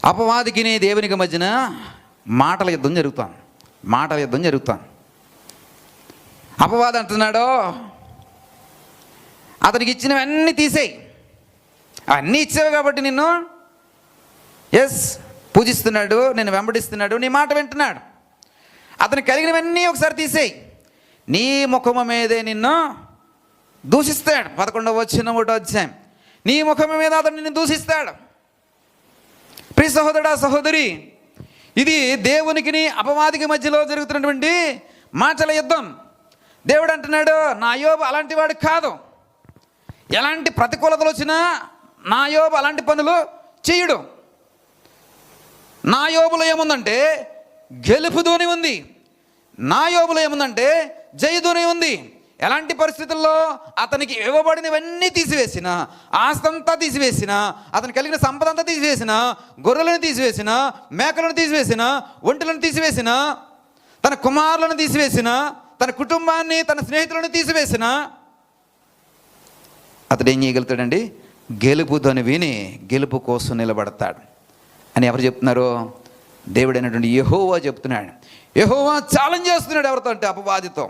అపవాదికి దేవునికి మధ్యన మాటల యుద్ధం జరుగుతాం. అపవాది అంటున్నాడు, అతనికి ఇచ్చినవన్నీ తీసేయి, అన్నీ ఇచ్చావు కాబట్టి నిన్ను పూజిస్తున్నాడు, నిన్ను వెంబడిస్తున్నాడు, నీ మాట వింటున్నాడు. అతనికి కలిగినవన్నీ ఒకసారి తీసేయి, నీ ముఖము మీదే నిన్ను దూషిస్తాడు. 11వ వచనం 1వ అధ్యాయం. నీ ముఖము మీద అతను నిన్ను దూషిస్తాడు. ప్రియ సహోదరుడా, సహోదరి, ఇది దేవునికి అపవాదికి మధ్యలో జరుగుతున్నటువంటి మాటల యుద్ధం. దేవుడు అంటున్నాడు, నా యోబు అలాంటి వాడు కాదు. ఎలాంటి ప్రతికూలతలు వచ్చినా నా యోబు అలాంటి పనులు చేయడు. నా యోబులో ఏముందంటే గెలుపుతోనే ఉంది. నా యోబులో ఏముందంటే జయతోనే ఉంది. ఎలాంటి పరిస్థితుల్లో అతనికి ఇవ్వబడినవన్నీ తీసివేసిన, ఆస్తంతా తీసివేసిన, అతను కలిగిన సంపద అంతా తీసివేసిన, గొర్రెలను తీసివేసిన, మేకలను తీసివేసిన, ఒంటెలను తీసివేసిన, తన కుమారులను తీసివేసిన, తన కుటుంబాన్ని, తన స్నేహితులను తీసివేసిన, అతడు ఏం చేయగలుగుతాడండి? గెలుపుతోని విని గెలుపు కోసం నిలబడతాడు అని ఎవరు చెప్తున్నారు? దేవుడైనటువంటి యెహోవా చెప్తున్నాడు. యెహోవా ఛాలెంజ్ చేస్తున్నాడు ఎవరితో అంటే అపవాదితో.